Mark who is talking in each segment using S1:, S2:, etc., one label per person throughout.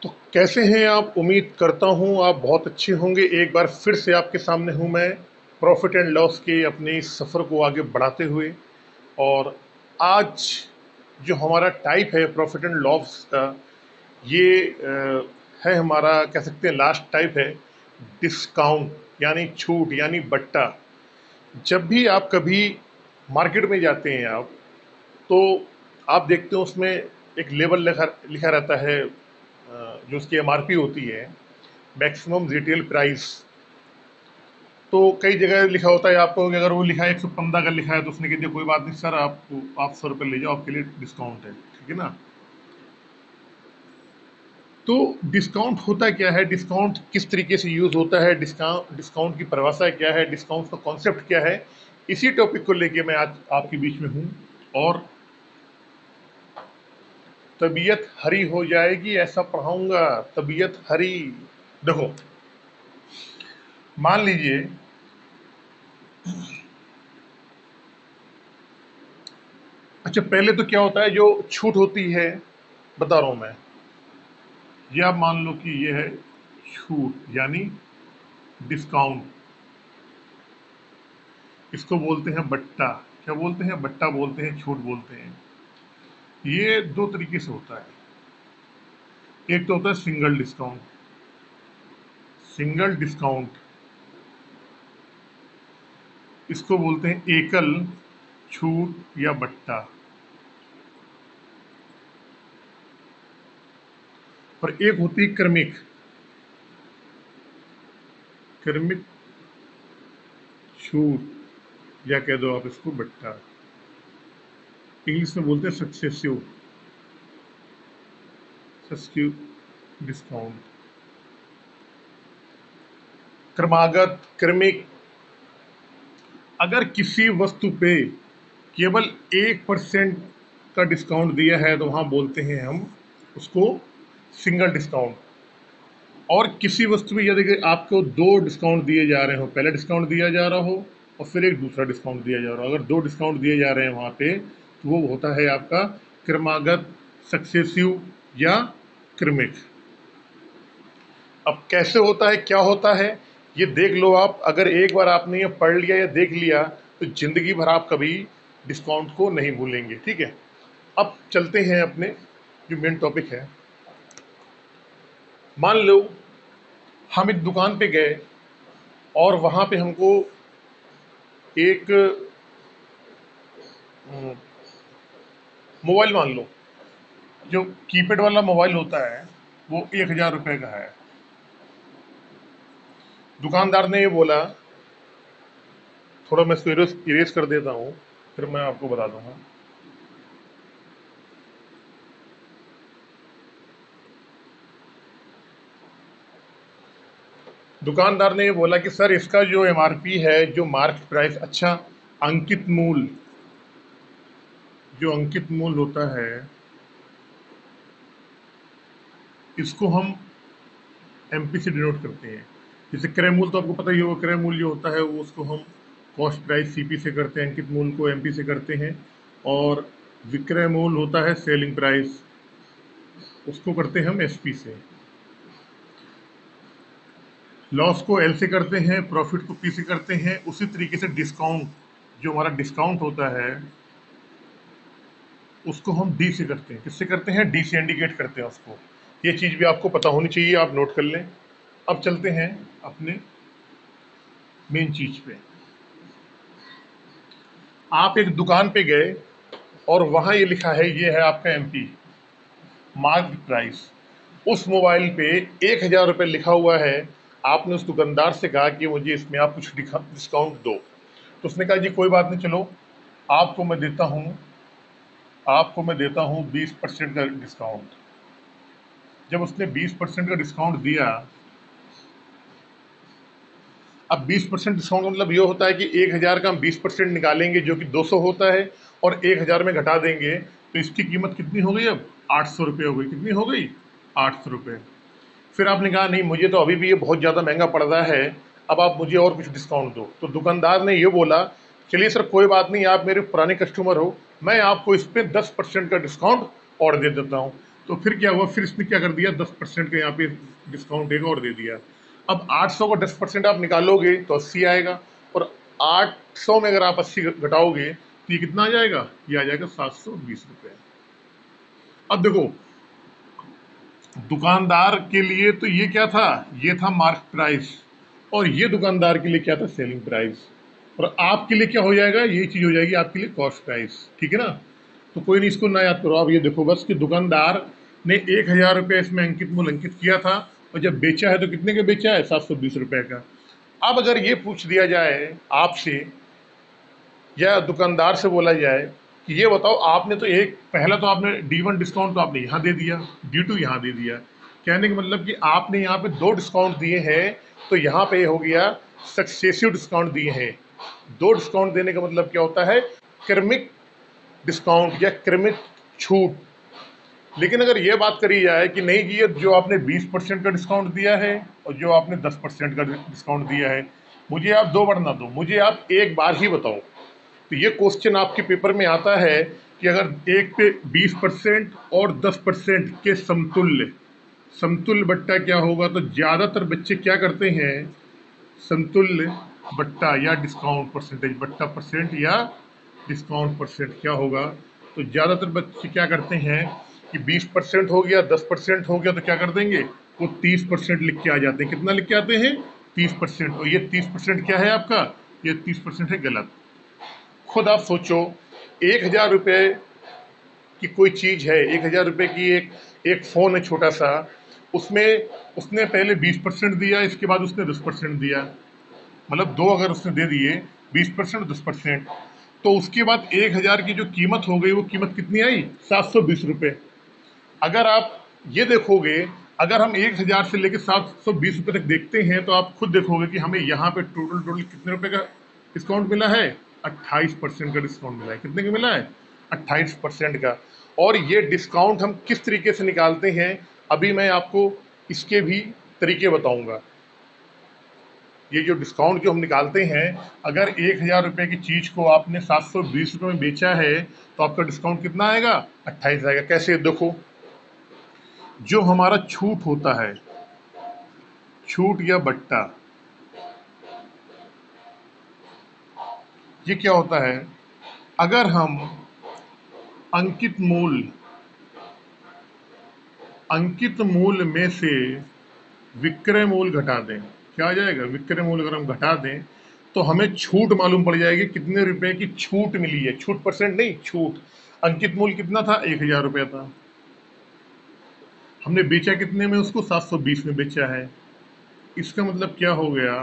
S1: तो कैसे हैं आप? उम्मीद करता हूँ आप बहुत अच्छे होंगे। एक बार फिर से आपके सामने हूँ मैं, प्रॉफिट एंड लॉस के अपने इस सफ़र को आगे बढ़ाते हुए। और आज जो हमारा टाइप है प्रॉफिट एंड लॉस का, ये है हमारा, कह सकते हैं लास्ट टाइप है, डिस्काउंट यानी छूट यानी बट्टा। जब भी आप कभी मार्केट में जाते हैं आप, तो आप देखते हो उसमें एक लेबल लिखा लिखा रहता है, जो उसकी एमआरपी होती है, मैक्सिमम रिटेल प्राइस। तो कई जगह लिखा होता है आपको कि अगर वो लिखा है 115 का लिखा है तो उसने कह दिया कोई बात नहीं सर, आप 100 रुपये ले जाओ, आपके लिए डिस्काउंट है, ठीक है ना। तो डिस्काउंट होता क्या है, डिस्काउंट किस तरीके से यूज होता है, डिस्काउंट डिस्काउंट की परिभाषा क्या है, डिस्काउंट का कॉन्सेप्ट क्या है, इसी टॉपिक को लेके मैं आज आपके बीच में हूँ। और तबीयत हरी हो जाएगी ऐसा पढ़ाऊंगा, तबीयत हरी। देखो, मान लीजिए, अच्छा पहले तो क्या होता है जो छूट होती है, बता रहा हूं मैं। ये आप मान लो कि ये है छूट यानी डिस्काउंट। इसको बोलते हैं बट्टा। क्या बोलते हैं? बट्टा बोलते हैं, छूट बोलते हैं। ये दो तरीके से होता है। एक तो होता है सिंगल डिस्काउंट। सिंगल डिस्काउंट इसको बोलते हैं एकल छूट या बट्टा। और एक होती है क्रमिक। क्रमिक छूट या कह दो आप इसको बट्टा। इंग्लिश में बोलते हैं सक्सेसिव, सक्सेसिव डिस्काउंट। क्रमागत, क्रमिक। अगर किसी वस्तु पे केवल 1% का डिस्काउंट दिया है तो वहां बोलते हैं हम उसको सिंगल डिस्काउंट। और किसी वस्तु में यदि कि आपको दो डिस्काउंट दिए जा रहे हो, पहले डिस्काउंट दिया जा रहा हो और फिर एक दूसरा डिस्काउंट दिया जा रहा हो, अगर दो डिस्काउंट दिए जा रहे हैं वहां पे, तो वो होता है आपका क्रमागत, सक्सेसिव या क्रमिक। अब कैसे होता है, क्या होता है, ये देख लो आप। अगर एक बार आपने ये पढ़ लिया या देख लिया तो जिंदगी भर आप कभी डिस्काउंट को नहीं भूलेंगे, ठीक है। अब चलते हैं अपने जो मेन टॉपिक है। मान लो हम एक दुकान पे गए और वहां पे हमको एक मोबाइल, मान लो जो कीपैड वाला मोबाइल होता है, वो 1,000 रुपये का है। दुकानदार ने ये बोला, थोड़ा मैं इसको इरेज कर देता हूँ, फिर मैं आपको बता दूंगा। दुकानदार ने ये बोला कि सर इसका जो एमआरपी है, जो मार्केट प्राइस, अच्छा अंकित मूल्य, जो अंकित मूल्य होता है, इसको हम एमपी से डिनोट करते हैं। जैसे क्रय मूल्य तो आपको पता ही होगा, क्रय मूल्य जो होता है वो उसको हम कॉस्ट प्राइस सीपी से करते हैं, अंकित मूल्य को एमपी से करते हैं। और विक्रय मूल्य होता है सेलिंग प्राइस, उसको करते हैं हम एसपी से। लॉस को एल से करते हैं, प्रॉफिट को पी से करते हैं। उसी तरीके से डिस्काउंट, जो हमारा डिस्काउंट होता है, उसको हम डी से करते हैं। किससे करते हैं? डी से इंडिकेट करते हैं उसको। ये चीज़ भी आपको पता होनी चाहिए, आप नोट कर लें। अब चलते हैं अपने मेन चीज पे। आप एक दुकान पे गए और वहां ये लिखा है, ये है आपका एमपी, मार्केट प्राइस। उस मोबाइल पे 1,000 रुपये लिखा हुआ है। आपने उस दुकानदार से कहा कि मुझे इसमें आप कुछ डिस्काउंट दो। तो उसने कहा जी कोई बात नहीं, चलो आपको मैं देता हूँ, आपको मैं देता हूँ 20% का डिस्काउंट। जब उसने 20% का डिस्काउंट दिया, अब 20% डिस्काउंट मतलब ये होता है कि 1,000 का हम 20% निकालेंगे जो कि 200 होता है, और 1,000 में घटा देंगे तो इसकी कीमत कितनी हो गई? अब 800 रुपये हो गई। कितनी हो गई? 800 रुपये। फिर आपने कहा नहीं, मुझे तो अभी भी ये बहुत ज़्यादा महंगा पड़ रहा है, अब आप मुझे और कुछ डिस्काउंट दो। तो दुकानदार ने ये बोला, चलिए सर कोई बात नहीं, आप मेरे पुराने कस्टमर हो, मैं आपको इस पर 10% का डिस्काउंट और दे देता हूँ। तो फिर क्या हुआ, फिर इसने क्या कर दिया, 10% का यहाँ पे डिस्काउंट एक और दे दिया। अब 800 को 10% आप निकालोगे तो 80 आएगा, और 800 में अगर आप 80 घटाओगे तो ये कितना आ जाएगा, ये आ जाएगा 720 रुपये। अब देखो, दुकानदार के लिए तो ये क्या था, ये था मार्क प्राइस, और ये दुकानदार के लिए क्या था, सेलिंग प्राइस, और आपके लिए क्या हो जाएगा, ये चीज हो जाएगी आपके लिए कॉस्ट प्राइस। ठीक है ना। तो कोई नहीं, इसको ना याद करो, आप ये देखो बस कि दुकानदार ने 1000 रुपये इसमें अंकित मूल्य अंकित किया था, और जब बेचा है तो कितने का बेचा है, 720 रुपये का। अब अगर ये पूछ दिया जाए आपसे, या दुकानदार से बोला जाए कि ये बताओ, आपने तो एक पहला तो आपने D1 डिस्काउंट तो आपने यहाँ दे दिया, D2 यहाँ दे दिया, कहने का मतलब कि आपने यहाँ पे 2 डिस्काउंट दिए हैं, तो यहाँ पे हो गया सक्सेसिव डिस्काउंट दिए हैं। 2 डिस्काउंट देने का मतलब क्या होता है, क्रमिक डिस्काउंट या क्रमिक छूट। लेकिन अगर ये बात करी जाए कि नहीं जी, ये जो आपने 20% का डिस्काउंट दिया है और जो आपने 10% का डिस्काउंट दिया है, मुझे आप 2 बार ना दो, मुझे आप एक बार ही बताओ। तो ये क्वेश्चन आपके पेपर में आता है कि अगर एक पे 20% और 10% के समतुल्य, समतुल्य बट्टा क्या होगा, तो ज़्यादातर बच्चे क्या करते हैं, समतुल्य बट्टा या डिस्काउंट परसेंटेज, बट्टा परसेंट या डिस्काउंट परसेंट क्या होगा, तो ज़्यादातर बच्चे क्या करते हैं कि 20% हो गया, 10% हो गया, तो क्या कर देंगे, वो 30% लिख के आ जाते हैं। कितना लिख के आते हैं, 30%। और ये 30% क्या है आपका, ये 30% है गलत। खुद आप सोचो, 1000 रुपये की कोई चीज़ है, 1000 रुपये की एक फ़ोन है छोटा सा, उसमें उसने पहले 20% दिया, इसके बाद उसने 10% दिया, मतलब 2 अगर उसने दे दिए, 20% 10%, तो उसके बाद 1000 की जो कीमत हो गई, वो कीमत कितनी आई, 720 रुपये। अगर आप ये देखोगे, अगर हम 1000 से लेकर 720 रुपये तक देखते हैं, तो आप खुद देखोगे कि हमें यहाँ पे टोटल टोटल कितने रुपए का डिस्काउंट मिला है, 28% का डिस्काउंट मिला है। कितने का मिला है, 28% का। और ये डिस्काउंट हम किस तरीके से निकालते हैं, अभी मैं आपको इसके भी तरीके बताऊंगा। ये जो डिस्काउंट जो हम निकालते हैं, अगर 1000 रुपये की चीज़ को आपने 720 रुपये में बेचा है, तो आपका डिस्काउंट कितना आएगा, 28 आएगा। कैसे, देखो, जो हमारा छूट होता है, छूट या बट्टा, ये क्या होता है, अगर हम अंकित मूल्य, अंकित मूल्य में से विक्रय मूल्य घटा दें, क्या आ जाएगा, विक्रय मूल्य अगर हम घटा दें, तो हमें छूट मालूम पड़ जाएगी, कितने रुपए की छूट मिली है, छूट परसेंट नहीं, छूट। अंकित मूल्य कितना था, 1000 रुपया था, हमने बेचा कितने में उसको, 720 में बेचा है। इसका मतलब क्या हो गया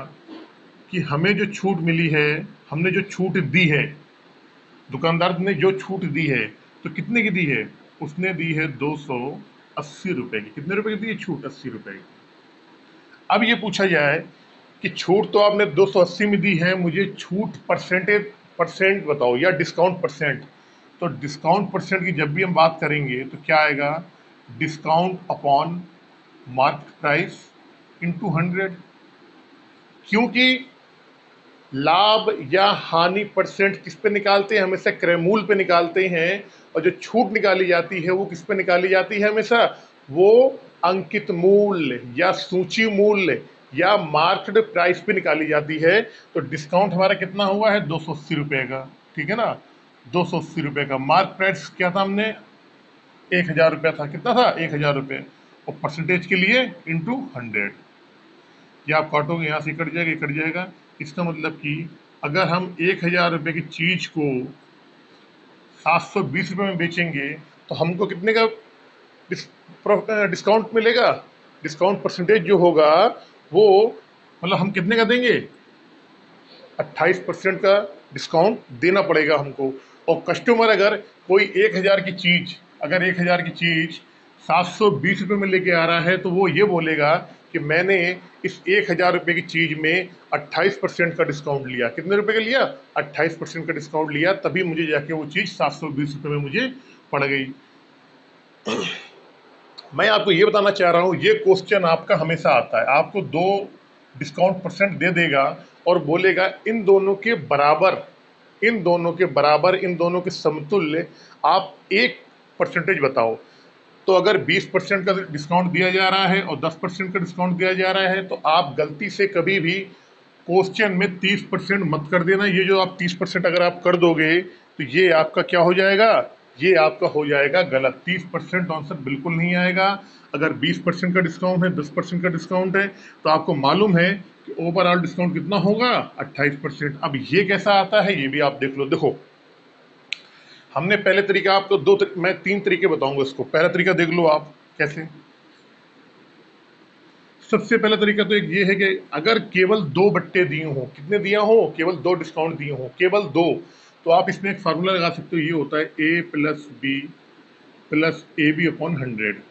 S1: कि हमें जो छूट मिली है, हमने जो छूट दी है, दुकानदार ने जो छूट दी है, तो कितने की दी है, उसने दी है 280 रुपए की। कितने रुपए की दी है छूट, 80 रुपए की। अब ये पूछा जाए कि छूट तो आपने 280 में दी है, मुझे छूट परसेंट बताओ या डिस्काउंट परसेंट। तो डिस्काउंट परसेंट की जब भी हम बात करेंगे तो क्या आएगा, discount upon market price into 100। क्योंकि लाभ या हानि परसेंट किस पे निकालते हैं, हमेशा क्रय मूल्य पे निकालते हैं, और जो छूट निकाली जाती है वो किस पे निकाली जाती है, हमेशा वो अंकित मूल्य या सूची मूल्य या मार्केट प्राइस पे निकाली जाती है। तो डिस्काउंट हमारा कितना हुआ है, 280 रुपये का। ठीक है ना, 280 रुपये का। मार्क प्राइस क्या था, हमने 1000 रुपया था, कितना था, 1000 रुपये, और परसेंटेज के लिए इंटू 100। या आप काटोगे, यहाँ से कट जाएगा, कट जाएगा। इसका मतलब कि अगर हम 1000 रुपये की चीज को 720 रुपये में बेचेंगे, तो हमको कितने का डिस्काउंट मिलेगा, डिस्काउंट परसेंटेज जो होगा वो, मतलब हम कितने का देंगे, 28% का डिस्काउंट देना पड़ेगा हमको। और कस्टमर अगर कोई 1000 की चीज, अगर 1000 की चीज 720 रुपये में लेके आ रहा है, तो वो ये बोलेगा कि मैंने इस 1000 रुपये की चीज में 28% का डिस्काउंट लिया। कितने रुपए का लिया, 28% का डिस्काउंट लिया, तभी मुझे जाके वो चीज 720 रुपये में मुझे पड़ गई। मैं आपको ये बताना चाह रहा हूँ, ये क्वेश्चन आपका हमेशा आता है, आपको 2 डिस्काउंट परसेंट दे देगा और बोलेगा इन दोनों के बराबर, इन दोनों के बराबर, इन दोनों के समतुल्य आप एक परसेंटेज बताओ। तो अगर 20% का डिस्काउंट दिया जा रहा है और 10% का डिस्काउंट दिया जा रहा है, तो आप गलती से कभी भी क्वेश्चन में 30% मत कर देना। ये जो आप 30% अगर आप कर दोगे तो ये आपका क्या हो जाएगा, ये आपका हो जाएगा गलत। 30% आंसर बिल्कुल नहीं आएगा। अगर 20% का डिस्काउंट है, 10% का डिस्काउंट है, तो आपको मालूम है कि ओवरऑल डिस्काउंट कितना होगा, 28%। अब ये कैसा आता है ये भी आप देख लो। देखो, हमने पहले तरीका आपको मैं 3 तरीके बताऊंगा इसको। पहला तरीका देख लो आप कैसे। सबसे पहला तरीका तो एक ये है कि अगर केवल 2 बट्टे दिए हों, कितने दिया हो, केवल 2 डिस्काउंट दिए हों, केवल 2, तो आप इसमें एक फार्मूला लगा सकते हो। ये होता है A plus B plus A B upon 100।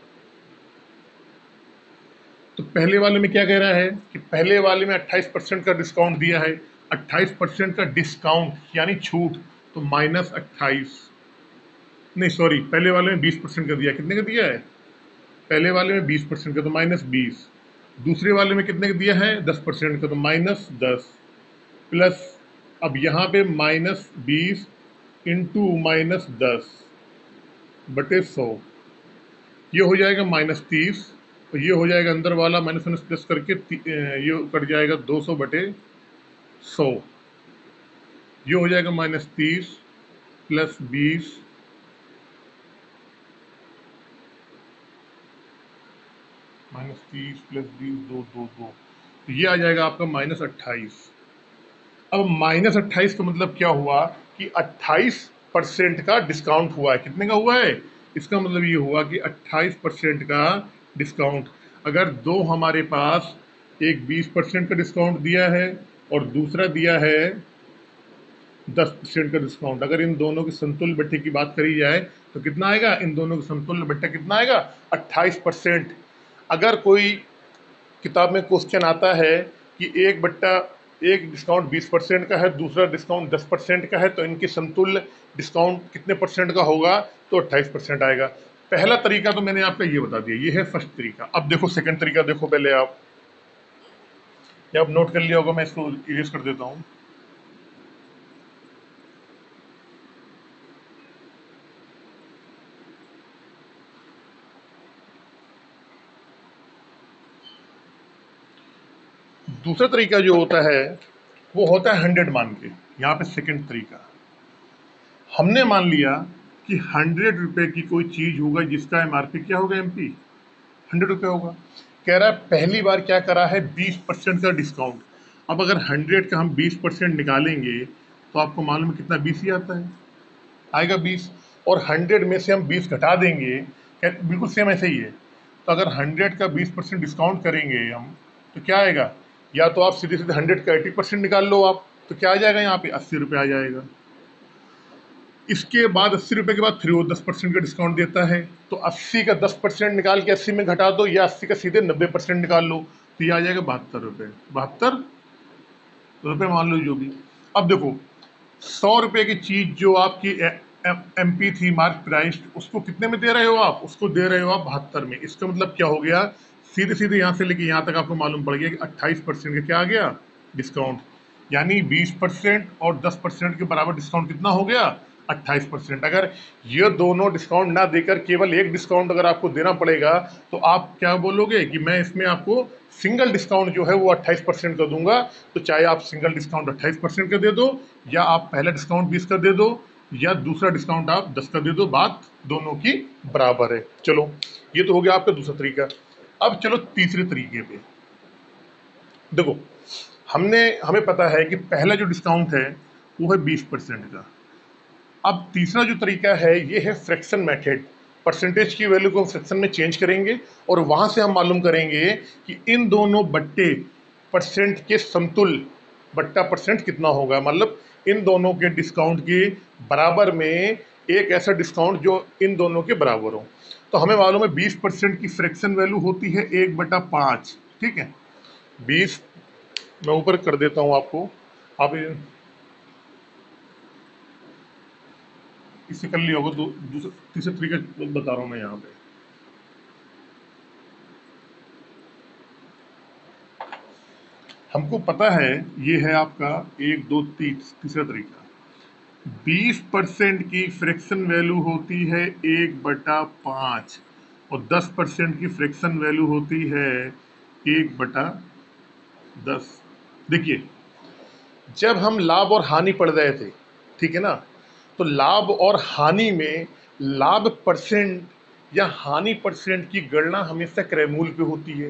S1: तो पहले वाले में क्या कह रहा है कि पहले वाले में 28% का डिस्काउंट दिया है। 28% का डिस्काउंट यानी छूट, तो -28, नहीं सॉरी, पहले वाले में 20% का दिया। कितने का दिया है, पहले वाले में 20% का, तो -20। दूसरे वाले में कितने का दिया है, 10% का, तो -10 प्लस, अब यहाँ पे -20 इंटू -10 बटे 100, ये हो जाएगा -30। तो ये हो जाएगा अंदर वाला माइनस माइनस प्लस करके ये कट जाएगा 200 बटे 100। ये हो जाएगा -30 प्लस 20 -30 प्लस 20 2 2 2, तो ये आ जाएगा आपका -28। अब -28 का मतलब क्या हुआ कि 28% का डिस्काउंट हुआ है। कितने का हुआ है, इसका मतलब ये हुआ कि 28% का डिस्काउंट। अगर दो हमारे पास, एक 20% का डिस्काउंट दिया है और दूसरा दिया है 10% का डिस्काउंट, अगर इन दोनों के समतुल्य बट्टे की बात करी जाए तो कितना आएगा, इन दोनों का समतुल्य बट्टा कितना आएगा, 28%। अगर कोई किताब में क्वेश्चन आता है कि एक डिस्काउंट 20% का है, दूसरा डिस्काउंट 10% का है, तो इनके समतुल्य डिस्काउंट कितने परसेंट का होगा, तो 28% आएगा। पहला तरीका तो मैंने आपका ये बता दिया, ये है फर्स्ट तरीका। अब देखो सेकंड तरीका, देखो पहले आप, ये आप नोट कर लिया होगा, मैं इसको इरेज कर देता हूँ। दूसरा तरीका जो होता है वो होता है 100 मान के। यहाँ पे सेकंड तरीका, हमने मान लिया कि 100 रुपए की कोई चीज होगा जिसका एमआरपी क्या होगा, एमपी 100 रुपये होगा। कह रहा है पहली बार क्या करा है, 20% का डिस्काउंट। अब अगर 100 का हम 20% निकालेंगे तो आपको मालूम है कितना, 20 ही आता है, आएगा 20। और 100 में से हम 20 घटा देंगे, बिल्कुल सेम ऐसे ही है। तो अगर 100 का 20% डिस्काउंट करेंगे हम, तो क्या आएगा, या तो आप सीधे सीधे 100 का 80% निकाल लो आप, तो क्या आ जाएगा यहाँ पे, 80 रुपये आ जाएगा। इसके बाद 80 रुपये के बाद फिर वो 10% का डिस्काउंट देता है, तो 80 का 10% निकाल के 80 में घटा दो, या 80 का सीधे 90% निकाल लो, तो ये आ जाएगा 72 रुपये। 72 रुपये मान लो जो भी। अब देखो, 100 रुपये की चीज जो आपकी एमपी थी, मार्क प्राइस, उसको कितने में दे रहे हो आप, उसको दे रहे हो आप 72 में। इसका मतलब क्या हो गया, सीधे सीधे यहाँ से लेके यहाँ तक आपको मालूम पड़ गया कि 28% का क्या आ गया, डिस्काउंट। यानी 20% और 10% के बराबर डिस्काउंट कितना हो गया, 28%। अगर ये दोनों डिस्काउंट ना देकर केवल एक डिस्काउंट अगर आपको देना पड़ेगा, तो आप क्या बोलोगे कि मैं इसमें आपको सिंगल डिस्काउंट जो है वो 28% का दूंगा। तो चाहे आप सिंगल डिस्काउंट 28% का दे दो, या आप पहला डिस्काउंट 20 का दे दो, या दूसरा डिस्काउंट आप 10 का दे दो, बात दोनों की बराबर है। चलो, ये तो हो गया आपका दूसरा तरीका। अब चलो तीसरे तरीके पे। देखो, हमें पता है कि पहला जो डिस्काउंट है वो है 20% का। अब तीसरा जो तरीका है ये है फ्रैक्शन मेथड। परसेंटेज की वैल्यू को हम फ्रैक्शन में चेंज करेंगे और वहां से हम मालूम करेंगे कि इन दोनों बट्टे परसेंट के समतुल्य बट्टा परसेंट कितना होगा। मतलब इन दोनों के डिस्काउंट के बराबर में एक ऐसा डिस्काउंट जो इन दोनों के बराबर हो। तो हमें मालूम है 20% की फ्रैक्शन वैल्यू होती है 1/5। ठीक है, 20, मैं ऊपर कर देता हूँ आपको, आप इससे कर लिया होगा। दूसरा तीसरा तरीका बता रहा हूँ मैं यहाँ पे। हमको पता है ये है आपका 1 2 3 तीसरा तरीका। 20% की फ्रैक्शन वैल्यू होती है 1/5। और 10% की फ्रैक्शन वैल्यू होती है 1/10। देखिए, जब हम लाभ और हानि पढ़ रहे थे, ठीक है ना, तो लाभ और हानि में लाभ परसेंट या हानि परसेंट की गणना हमेशा क्रयमूल पे होती है,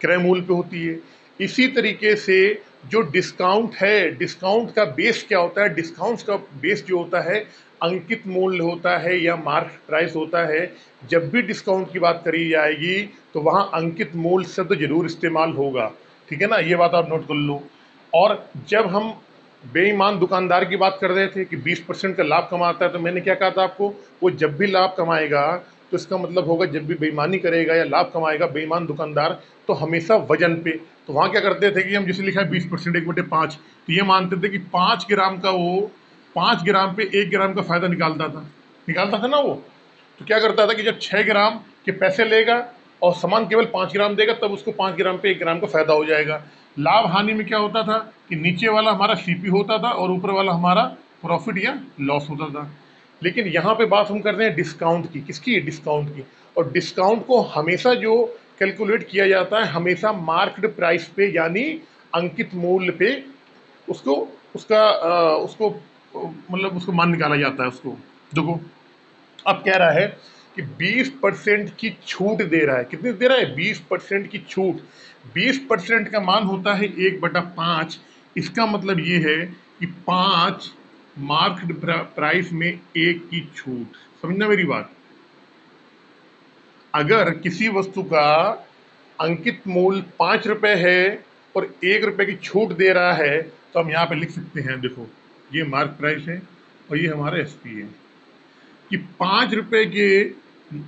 S1: क्रयमूल पे होती है। इसी तरीके से जो डिस्काउंट है, डिस्काउंट का बेस क्या होता है? डिस्काउंट का बेस जो होता है अंकित मूल्य होता है या मार्केट प्राइस होता है। जब भी डिस्काउंट की बात करी जाएगी तो वहां अंकित मूल्य शब्द जरूर इस्तेमाल होगा, ठीक है ना, ये बात आप नोट कर लो। और जब हम बेईमान दुकानदार की बात कर रहे थे कि 20% का लाभ कमाता है, तो मैंने क्या कहा था आपको? वो जब भी लाभ कमाएगा तो इसका मतलब होगा जब भी बेईमानी करेगा या लाभ कमाएगा बेईमान दुकानदार, तो हमेशा वजन पे। तो वहां क्या करते थे कि हम जैसे लिखा है 20% 1/5, तो ये मानते थे कि 5 ग्राम का वो 5 ग्राम पे 1 ग्राम का फायदा निकालता था ना वो। तो क्या करता था कि जब 6 ग्राम के पैसे लेगा और सामान केवल 5 ग्राम देगा, तब उसको 5 ग्राम पे 1 ग्राम का फायदा हो जाएगा। लाभ हानि में क्या होता था कि नीचे वाला हमारा सीपी होता था और ऊपर वाला हमारा प्रॉफिट या लॉस होता था। लेकिन यहाँ पे बात हम कर रहे हैं डिस्काउंट की। किसकी? डिस्काउंट की। और डिस्काउंट को हमेशा जो कैलकुलेट किया जाता है, हमेशा मार्केट प्राइस पे यानी अंकित मूल्य पे उसको उसको मतलब उसको मान निकाला जाता है उसको। देखो, अब कह रहा है कि 20% की छूट दे रहा है। कितनी दे रहा है? 20% की छूट। 20% का मान होता है 1/5। इसका मतलब ये है कि 5 मार्केट प्राइस में 1 की छूट। समझना मेरी बात? अगर किसी वस्तु का अंकित मूल्य 5 रुपए है और 1 रुपए की छूट दे रहा है, तो हम यहाँ पे लिख सकते हैं, देखो ये मार्क प्राइस है और ये हमारा एसपी है, कि 5 रुपए के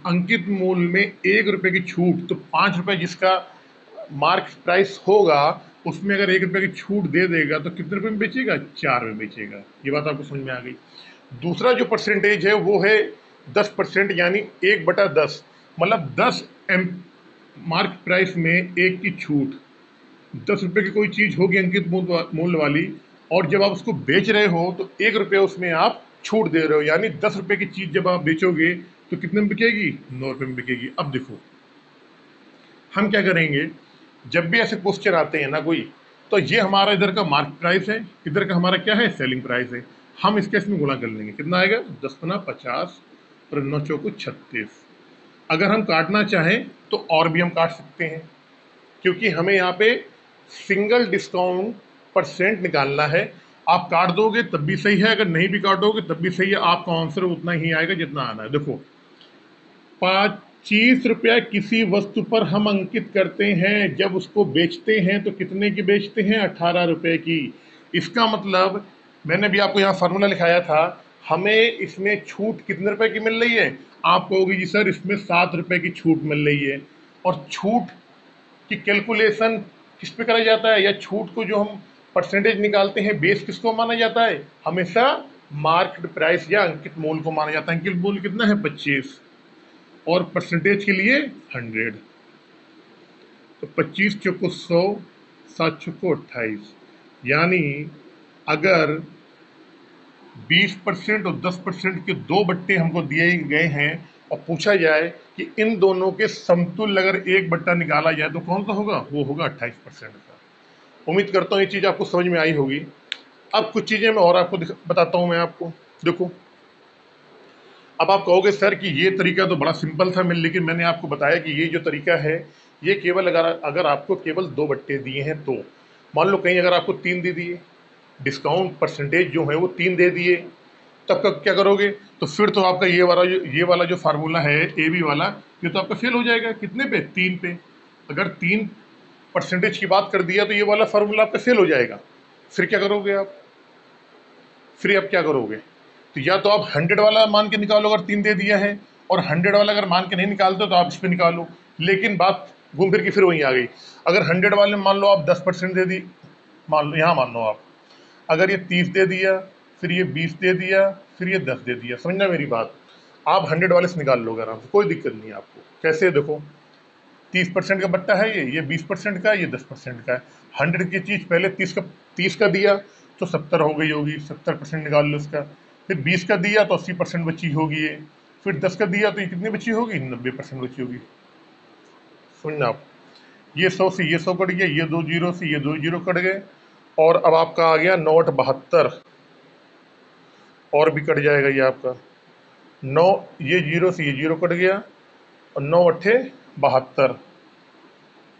S1: अंकित मूल्य में 1 रुपए की छूट। तो 5 रुपए जिसका मार्क प्राइस होगा, उसमें अगर 1 रुपए की छूट दे देगा तो कितने रुपए में बेचेगा? 4 में बेचेगा। ये बात आपको समझ में आ गई। दूसरा जो परसेंटेज है वो है 10%, यानी 1/10। मतलब 10 एम मार्क प्राइस में 1 की छूट। 10 रुपए की कोई चीज होगी अंकित मूल्य वाली, और जब आप उसको बेच रहे हो तो 1 रुपये उसमें आप छूट दे रहे हो, यानी 10 रुपए की चीज जब आप बेचोगे तो कितने में बिकेगी? 9 रुपए में बिकेगी। अब देखो, हम क्या करेंगे, जब भी ऐसे क्वेश्चन आते हैं ना कोई, तो ये हमारा इधर का मार्केट प्राइस है, इधर का हमारा क्या है? सेलिंग प्राइस है। हम इसके इसमें गुणा कर लेंगे। कितना आएगा? 10×50 और 9×4=36। अगर हम काटना चाहें तो और भी हम काट सकते हैं, क्योंकि हमें यहाँ पे सिंगल डिस्काउंट परसेंट निकालना है। आप काट दोगे तब भी सही है, अगर नहीं भी काटोगे तब भी सही है। आपका आंसर उतना ही आएगा जितना आना है। देखो, 25 रुपया किसी वस्तु पर हम अंकित करते हैं, जब उसको बेचते हैं तो कितने की बेचते हैं? 18 रुपए की। इसका मतलब मैंने भी आपको यहाँ फॉर्मूला लिखाया था, हमें इसमें छूट कितने रुपए की मिल रही है? आप कहोगे जी सर इसमें 7 रुपए की छूट मिल रही है। और छूट की कैलकुलेशन किस पे करा जाता है, या छूट को जो हम परसेंटेज निकालते हैं, बेस किसको माना जाता है? हमेशा मार्केट प्राइस या अंकित मूल्य को माना जाता है। अंकित मूल्य कितना है? 25, और परसेंटेज के लिए 100। तो 25×100, 7×28, यानी अगर 20% और 10% के दो बट्टे हमको दिए गए हैं और पूछा जाए कि इन दोनों के समतुल्य अगर एक बट्टा निकाला जाए तो कौन सा होगा? वो होगा 28% का। उम्मीद करता हूँ ये चीज़ आपको समझ में आई होगी। अब कुछ चीज़ें मैं और आपको बताता हूँ मैं आपको। देखो, अब आप कहोगे सर कि ये तरीका तो बड़ा सिंपल था, लेकिन मैंने आपको बताया कि ये जो तरीका है ये केवल अगर आपको केवल 2 बट्टे दिए हैं तो। मान लो कहीं अगर आपको 3 दे दिए, डिस्काउंट परसेंटेज जो है वो 3 दे दिए, तब का क्या करोगे? तो फिर तो आपका ये वाला जो फार्मूला है ए बी वाला, ये तो आपका फेल हो जाएगा। कितने पे? 3 पे। अगर 3 परसेंटेज की बात कर दिया तो ये वाला फार्मूला आपका फेल हो जाएगा। फिर क्या करोगे आप? फिर आप क्या करोगे? तो या तो आप 100 वाला मान के निकालो अगर 3 दे दिया है, और 100 वाला अगर मान के नहीं निकालते तो आप इस पे निकालो। लेकिन बात घूम फिर के फिर वहीं आ गई। अगर 100 वाले में मान लो आप 10% दे दी, मान लो यहाँ मान लो आप, अगर ये 30 दे दिया, फिर ये 20 दे दिया, फिर ये 10 दे दिया। समझना मेरी बात? आप 100 वाले से निकाल लोगे आराम से, कोई दिक्कत नहीं है आपको। कैसे? देखो, 30% का बट्टा है, ये 20% का है, ये 10% का है। 100 की चीज़ पहले 30 का दिया तो 70 हो गई होगी, 70% निकाल लो इसका। फिर 20 का दिया तो 80% बची होगी ये। फिर 10 का दिया तो ये कितनी बची होगी, 90% बची होगी। सुनना आप, ये 100 से ये 100 कट गया, ये 2 जीरो से ये 2 जीरो कट गए, और अब आपका आ गया 9/72, और भी कट जाएगा ये आपका 9, ये जीरो से ये जीरो कट गया, और 9 × 8 = 72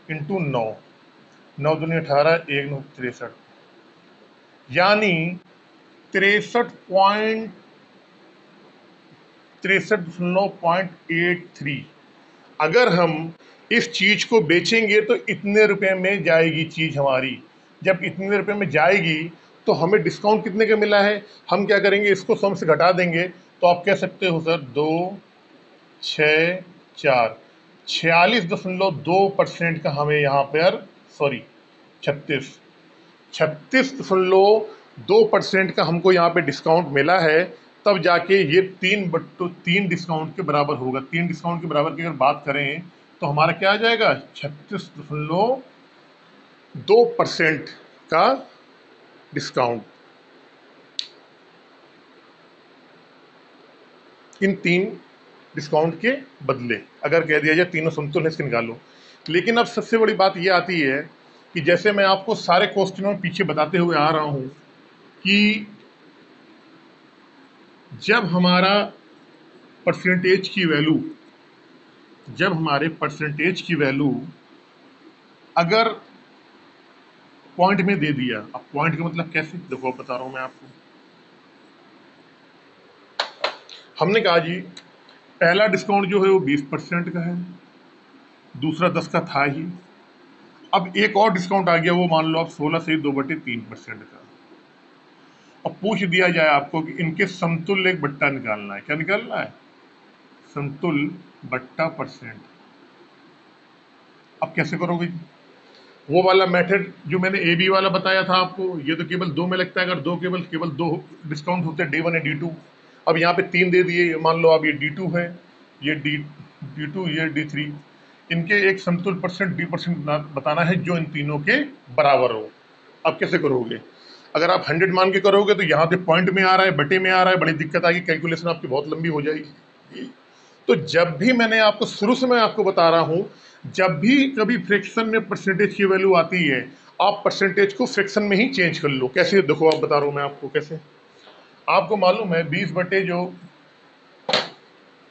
S1: इंटू 9, 9 दूनी 18, 1 9 63, यानी 63.83। अगर हम इस चीज को बेचेंगे तो इतने रुपए में जाएगी चीज हमारी। जब इतने रुपए में जाएगी तो हमें डिस्काउंट कितने का मिला है, हम क्या करेंगे, इसको 100 से घटा देंगे, तो आप कह सकते हो सर 2 6 4 46.2% का हमें यहाँ पर, सॉरी 36.2% का हमको यहाँ पे डिस्काउंट मिला है। तब जाके ये 3/3 डिस्काउंट के बराबर होगा। 3 डिस्काउंट के बराबर की अगर बात करें तो हमारा क्या आ जाएगा, 36.2% का डिस्काउंट इन 3 डिस्काउंट के बदले। अगर कह दिया जाए तीनों समतुल्य इसके निकालो। लेकिन अब सबसे बड़ी बात यह आती है कि जैसे मैं आपको सारे क्वेश्चनों में पीछे बताते हुए आ रहा हूं कि जब हमारा परसेंटेज की वैल्यू, जब हमारे परसेंटेज की वैल्यू अगर पॉइंट में दे दिया, अब पॉइंट का मतलब कैसे, देखो बता रहा हूं मैं आपको। हमने कहा जी पहला डिस्काउंट जो है वो 20% का है, दूसरा 10 का था ही, अब एक और डिस्काउंट आ गया, वो मान लो आप 16 से 2/3% का। अब पूछ दिया जाए आपको कि इनके समतुल्य एक बट्टा निकालना है, क्या निकालना है, समतुल्य बट्टा परसेंट। अब कैसे करोगे, वो वाला मेथड जो मैंने ए बी वाला बताया था आपको, ये तो केवल 2 में लगता है। अगर दो केवल दो डिस्काउंट होते हैं, D1 है D2। अब यहाँ पे 3 दे दिए, मान लो अब ये D2 है, ये D2, ये D3। इनके एक समतुल्य परसेंट D% बताना है जो इन तीनों के बराबर हो। अब कैसे करोगे, अगर आप 100 मान के करोगे तो यहाँ पे पॉइंट में आ रहा है, बटे में आ रहा है, बड़ी दिक्कत आएगी, कैलकुलेशन आपकी बहुत लंबी हो जाएगी। तो जब भी मैंने आपको शुरू से मैं आपको बता रहा हूं, जब भी कभी फ्रैक्शन में परसेंटेज की वैल्यू आती है, आप परसेंटेज को फ्रैक्शन में ही चेंज कर लो। कैसे, देखो आप बता रहा हूं मैं आपको कैसे। आपको मालूम है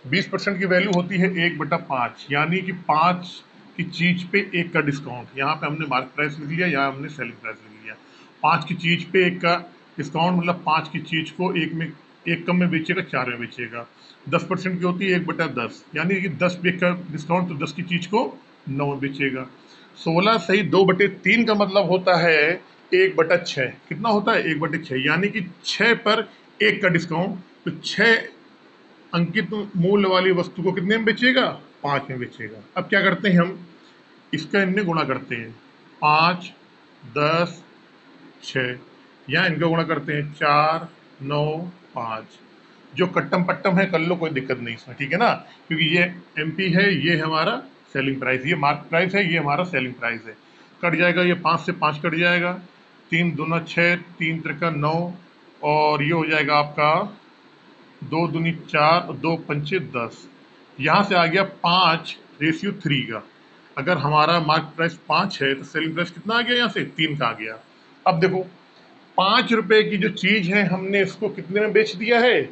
S1: 20% की वैल्यू होती है 1/5, यानी कि 5 की चीज पे 1 का डिस्काउंट। यहाँ पे हमने मार्केट प्राइस लिख लिया, यहाँ हमने सेलिंग प्राइस लिख लिया। 5 की चीज पे 1 का डिस्काउंट मतलब 5 की चीज को 1 कम में बेचेगा, 4 में बेचेगा। 10% की होती है 1/10, यानी कि 10 पे 1 का डिस्काउंट, तो 10 की चीज को 9 में बेचेगा। 16 सही 2/3 का मतलब होता है 1/6। कितना होता है, 1/6, यानी कि 6 पर 1 का डिस्काउंट, तो 6 अंकित मूल्य वाली वस्तु को कितने में बेचेगा, 5 में बेचेगा। अब क्या करते हैं हम, इसका इनमें गुणा करते हैं, 5 10 6, या इनका गुणा करते हैं 4 9 5। जो कट्टम पट्टम है कर लो, कोई दिक्कत नहीं इसमें, ठीक है ना, क्योंकि ये MP है, ये हमारा सेलिंग प्राइस, ये मार्केट प्राइस है, ये हमारा सेलिंग प्राइस है। कट जाएगा, ये 5 से 5 कट जाएगा, 3 दूना 6, 3 त्रिका 9, और ये हो जाएगा आपका 2 दूनी 4 और 2 पंचे 10। यहाँ से आ गया 5:3 का। अगर हमारा मार्केट प्राइस 5 है तो सेलिंग प्राइस कितना आ गया, यहाँ से 3 का आ गया। अब देखो 5 रुपए की जो चीज है हमने इसको कितने में बेच दिया है,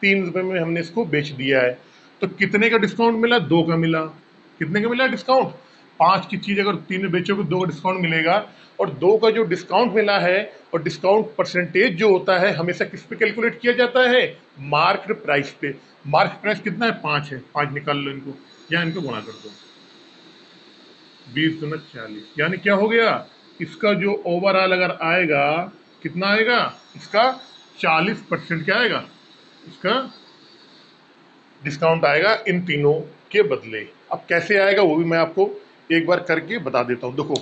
S1: 3 रुपए में हमने इसको बेच दिया है। तो कितने का डिस्काउंट मिला, 2 का मिला। कितने का मिला डिस्काउंट, 5 की चीज अगर 3 में बेचोगे 2 का डिस्काउंट मिलेगा। और 2 का जो डिस्काउंट मिला है, और डिस्काउंट परसेंटेज जो होता है हमेशा किस पे कैलकुलेट किया जाता है, मार्केट प्राइस पे। मार्केट प्राइस कितना है, 5 है, 5 निकाल लो इनको, या इनको गुणा कर दो, 20 दूना 40, यानी क्या हो गया, इसका जो ओवरऑल अगर आएगा कितना आएगा, इसका 40% क्या आएगा, इसका डिस्काउंट आएगा इन तीनों के बदले। अब कैसे आएगा वो भी मैं आपको एक बार करके बता देता हूं। देखो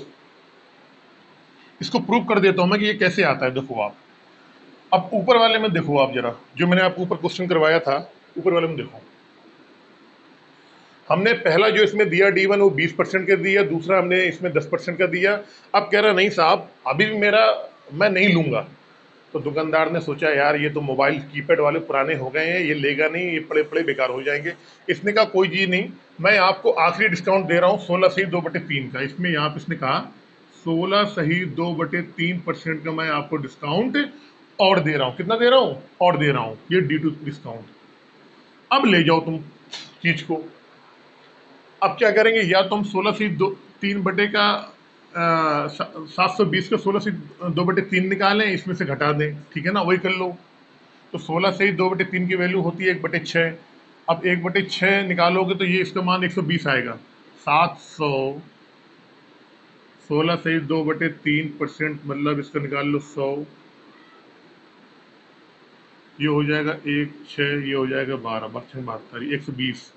S1: इसको प्रूव कर देता हूं मैं कि ये कैसे आता है। देखो आप अब ऊपर वाले में देखो, आप जरा जो मैंने आपको ऊपर क्वेश्चन करवाया था, ऊपर वाले में देखो, हमने पहला जो इसमें दिया D1 वो 20% का दिया, दूसरा हमने इसमें 10% का दिया। अब कह रहा नहीं साहब अभी भी मैं नहीं लूंगा, तो दुकानदार ने सोचा यार ये तो मोबाइल कीपैड वाले पुराने हो गए हैं, ये लेगा नहीं, ये पड़े पड़े बेकार हो जाएंगे। इसने कहा कोई चीज़ नहीं, मैं आपको आखिरी डिस्काउंट दे रहा हूँ 16 सही 2/3 का। इसमें यहाँ पे इसने कहा 16 सही 2/3% का मैं आपको डिस्काउंट और दे रहा हूँ। कितना दे रहा हूँ? और दे रहा हूँ, ये ड्यू टू डिस्काउंट। अब ले जाओ तुम चीज को। अब क्या करेंगे, या तुम 16 से 3 बटे का 720 का 16 से 2/3 निकालें, इसमें से घटा दें, ठीक है ना, वही कर लो। तो 16 से 2/3 की वैल्यू होती है 1/6। अब 1/6 निकालोगे तो ये इसका मान 120 आएगा। 700 16 से 2/3% मतलब इसका निकाल लो 100, ये हो जाएगा 1 6, ये हो जाएगा 12 12 72 120,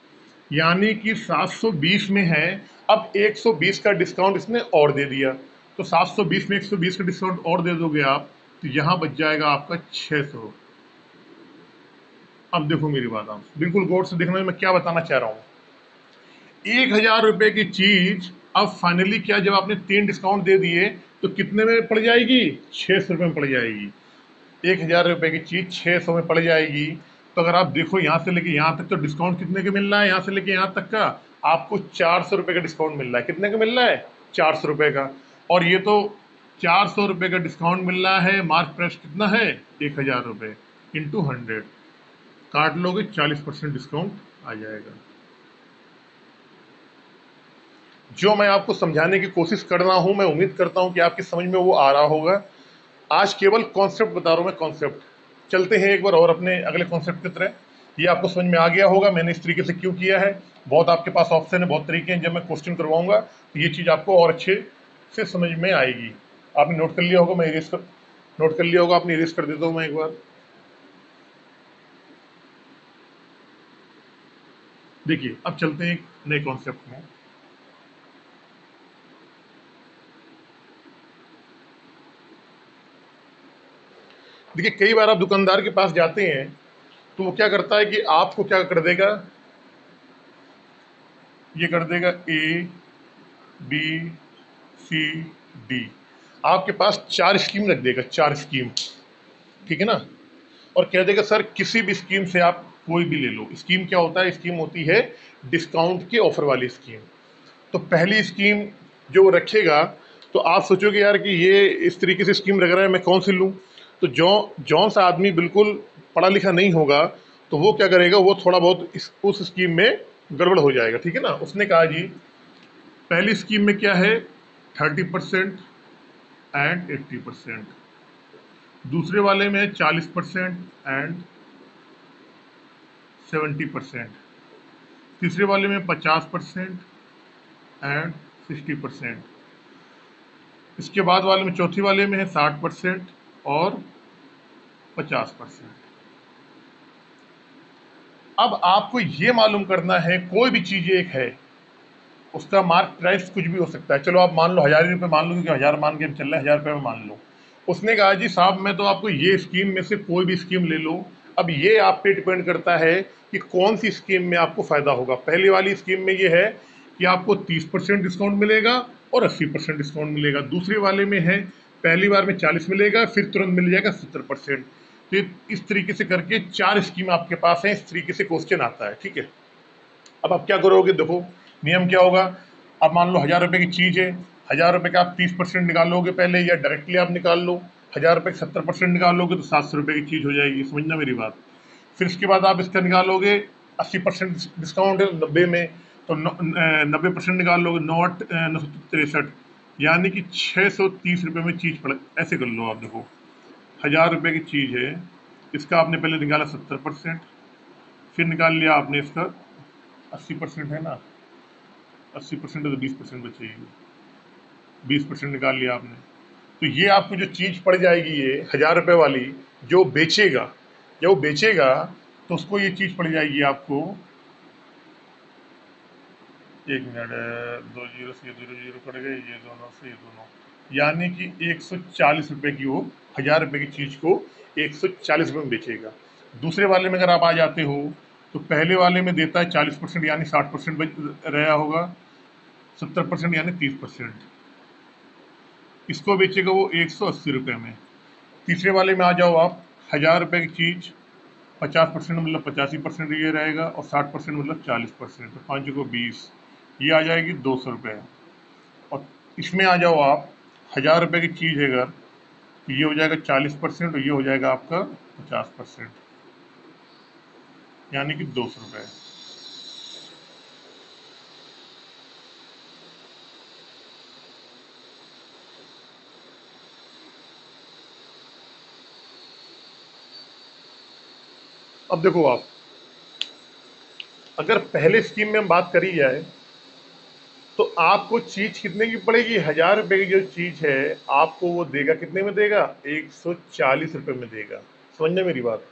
S1: यानी कि 720 में है। अब 120 का डिस्काउंट इसने और दे दिया, तो 720 में 120 का डिस्काउंट और दे दोगे आप, तो यहां बच जाएगा आपका 600। अब देखो मेरी बात, आप बिल्कुल गौर से देखना मैं क्या बताना चाह रहा हूं। 1,000 रुपए की चीज अब फाइनली क्या, जब आपने 3 डिस्काउंट दे दिए तो कितने में पड़ जाएगी? 600 रुपये में पड़ जाएगी। 1,000 रुपए की चीज 600 में पड़ जाएगी। तो अगर आप देखो यहाँ से लेके यहाँ तक, तो डिस्काउंट कितने का मिल रहा है? यहाँ से लेके यहाँ तक का आपको 400 रुपए का डिस्काउंट मिल रहा है। कितने का मिल रहा है? 400 रुपए का। और ये तो 400 रुपए का डिस्काउंट मिल रहा है, मार्क प्राइस कितना है? 1,000 रुपए इंटू 100, काट लोगे 40% डिस्काउंट आ जाएगा। जो मैं आपको समझाने की कोशिश कर रहा हूं, मैं उम्मीद करता हूं कि आपकी समझ में वो आ रहा होगा। आज केवल कॉन्सेप्ट बता रहा हूं मैं, कॉन्सेप्ट। चलते हैं एक बार और अपने अगले कॉन्सेप्ट की तरह। ये आपको समझ में आ गया होगा मैंने इस तरीके से क्यों किया है। बहुत आपके पास ऑप्शन है, बहुत तरीके हैं। जब मैं क्वेश्चन करवाऊंगा तो ये चीज़ आपको और अच्छे से समझ में आएगी। आपने नोट कर लिया होगा, मैं इरेज कर नोट कर लिया होगा, आपने इरेज कर देता हूँ मैं एक बार। देखिए अब चलते हैं एक नए कॉन्सेप्ट में। देखिए कई बार आप दुकानदार के पास जाते हैं तो वो क्या करता है कि आपको क्या कर देगा, ये कर देगा ABCD, आपके पास 4 स्कीम रख देगा, 4 स्कीम, ठीक है ना। और कह देगा सर किसी भी स्कीम से आप कोई भी ले लो। स्कीम क्या होता है? स्कीम होती है डिस्काउंट के ऑफर वाली स्कीम। तो पहली स्कीम जो वो रखेगा, तो आप सोचोगे यार कि ये इस तरीके से स्कीम रख रहा है, मैं कौन सी लूँ। तो जौन सा आदमी बिल्कुल पढ़ा लिखा नहीं होगा तो वो क्या करेगा, वो थोड़ा बहुत उस स्कीम में गड़बड़ हो जाएगा, ठीक है ना। उसने कहा जी पहली स्कीम में क्या है, 30% एंड 80%। दूसरे वाले में 40% एंड 70%। तीसरे वाले में 50% एंड 60%। इसके बाद वाले में, चौथी वाले में है 60% और 50%। अब आपको ये मालूम करना है, कोई भी चीज़ एक है, उसका मार्क प्राइस कुछ भी हो सकता है। चलो आप मान लो 1,000 रुपये मान लो, क्योंकि 1,000 मान के हम चल रहे हैं, 1,000 रुपये में मान लो। उसने कहा जी साहब मैं तो आपको ये स्कीम में से कोई भी स्कीम ले लो। अब ये आप पे डिपेंड करता है कि कौन सी स्कीम में आपको फ़ायदा होगा। पहली वाली स्कीम में ये है कि आपको 30% डिस्काउंट मिलेगा और 80% डिस्काउंट मिलेगा। दूसरे वाले में है पहली बार में 40 मिलेगा, फिर तुरंत मिल जाएगा 70%। तो इस तरीके से करके 4 स्कीम आपके पास हैं। इस तरीके से क्वेश्चन आता है, ठीक है। अब आप क्या करोगे, देखो नियम क्या होगा। अब मान लो 1,000 रुपये की चीज़ है, 1,000 रुपये का आप 30% निकालोगे पहले, या डायरेक्टली आप निकाल लो। 1,000 रुपये का 70% निकालोगे तो 700 रुपये की चीज़ हो जाएगी, समझना मेरी बात। फिर उसके बाद आप इसका निकालोगे 80% डिस्काउंट है 90 में, तो 90% निकाल लोगे, 9,8 963, यानी कि 630 रुपये में चीज़ पड़। ऐसे कर लो आप, देखो 1,000 रुपये की चीज़ है, इसका आपने पहले निकाला 70%, फिर निकाल लिया आपने इसका 80% है ना, 80% है तो 20% बचेगी, 20% निकाल लिया आपने। तो ये आपको जो चीज़ पड़ जाएगी, ये 1,000 रुपये वाली, जो बेचेगा, जब वो बेचेगा तो उसको ये चीज़ पड़ जाएगी आपको, एक मिनट, 2 जीरो से 0 0 कट गए, ये दोनों से ये दोनों, यानी कि 140 रुपये की, वो 1,000 रुपये की चीज़ को 140 रुपये में बेचेगा। दूसरे वाले में अगर आप आ जाते हो तो पहले वाले में देता है 40%, यानी 60% रहा होगा, 70% यानी 30%। इसको बेचेगा वो 180 रुपये में। तीसरे वाले में आ जाओ आप, 1000 रुपये की चीज़ 50% मतलब 85% ये रहेगा, और 60% मतलब 40%, तो 5 को 20, ये आ जाएगी 200 रुपये। और इसमें आ जाओ आप, 1000 रुपये की चीज़ है अगर, तो ये हो जाएगा 40%, और ये हो जाएगा आपका 50%, यानी कि 200 रुपये। अब देखो आप, अगर पहले स्कीम में बात करी जाए तो आपको चीज कितने की पड़ेगी? 1000 रुपए की जो चीज है आपको वो देगा कितने में देगा? 140 रुपए में देगा। समझना मेरी बात।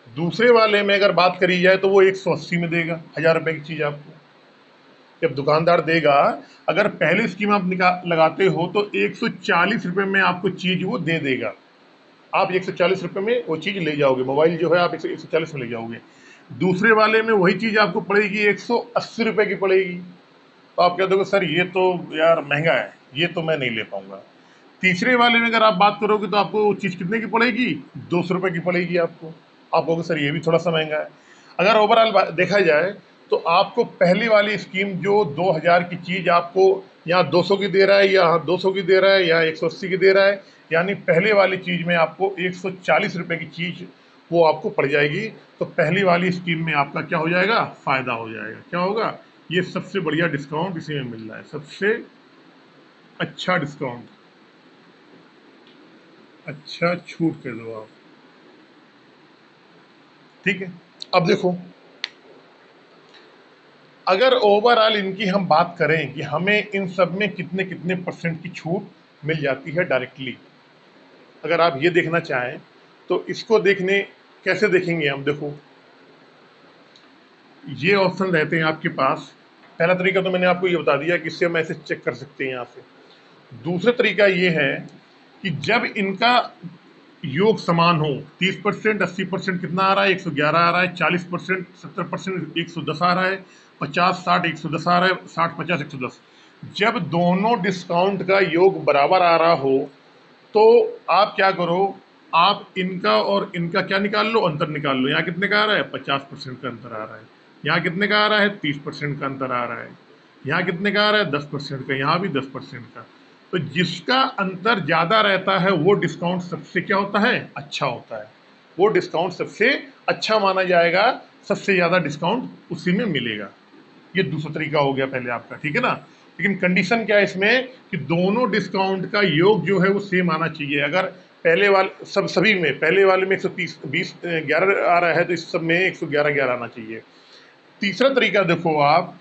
S1: दूसरे वाले में अगर बात करी जाए तो वो 180 में देगा 1000 रुपए की चीज आपको। जब दुकानदार देगा, अगर पहली स्कीम आप लगाते हो तो 140 रुपए में आपको चीज वो दे देगा। आप 140 रुपए में वो चीज ले जाओगे, मोबाइल जो है आप 140 में ले जाओगे। दूसरे वाले में वही चीज आपको पड़ेगी 180 रुपए की पड़ेगी। तो आप कह दोगे सर ये तो यार महंगा है, ये तो मैं नहीं ले पाऊंगा। तीसरे वाले में अगर आप बात करोगे तो आपको वो चीज़ कितने की पड़ेगी? 200 रुपये की पड़ेगी आपको। आप कहोगे सर ये भी थोड़ा सा महंगा है। अगर ओवरऑल देखा जाए तो आपको पहली वाली स्कीम जो 2000 की चीज़ आपको यहाँ 200 की दे रहा है, यहाँ 200 की दे रहा है, यहाँ 180 की दे रहा है, यानी पहले वाली चीज़ में आपको 140 रुपये की चीज़ वो आपको पड़ जाएगी। तो पहली वाली स्कीम में आपका क्या हो जाएगा? फ़ायदा हो जाएगा। क्या होगा? ये सबसे बढ़िया डिस्काउंट इसी में मिल रहा है, सबसे अच्छा डिस्काउंट, अच्छा छूट कह दो आप। ठीक है। अब देखो, अगर ओवरऑल इनकी हम बात करें कि हमें इन सब में कितने कितने परसेंट की छूट मिल जाती है डायरेक्टली, अगर आप ये देखना चाहें तो इसको देखने कैसे देखेंगे हम? देखो, ये ऑप्शन रहते हैं आपके पास। पहला तरीका तो मैंने आपको ये बता दिया कि इससे हम ऐसे चेक कर सकते हैं यहाँ से। दूसरा तरीका ये है कि जब इनका योग समान हो, 30%, 80% कितना आ रहा है? 111 आ रहा है, 40%, 70%, 110 आ रहा है, 50, 60, 110 आ रहा है, 60, 50, 110। जब दोनों डिस्काउंट का योग बराबर आ रहा हो तो आप क्या करो, आप इनका और इनका क्या निकाल लो? अंतर निकाल लो। यहाँ कितने का आ रहा है? 50% का अंतर आ रहा है। यहाँ कितने का आ रहा है? 30% का अंतर आ रहा है। यहाँ कितने का आ रहा है? 10% का। यहाँ भी 10% का। तो जिसका अंतर ज़्यादा रहता है वो डिस्काउंट सबसे क्या होता है? अच्छा होता है। वो डिस्काउंट सबसे अच्छा माना जाएगा, सबसे ज़्यादा डिस्काउंट उसी में मिलेगा। ये दूसरा तरीका हो गया पहले आपका, ठीक है ना। लेकिन कंडीशन क्या है इसमें कि दोनों डिस्काउंट का योग जो है वो सेम आना चाहिए। अगर पहले वाले सभी में, पहले वाले में 130 20 11 आ रहा है तो इस सब में 111 11 आना चाहिए। तीसरा तरीका देखो आप,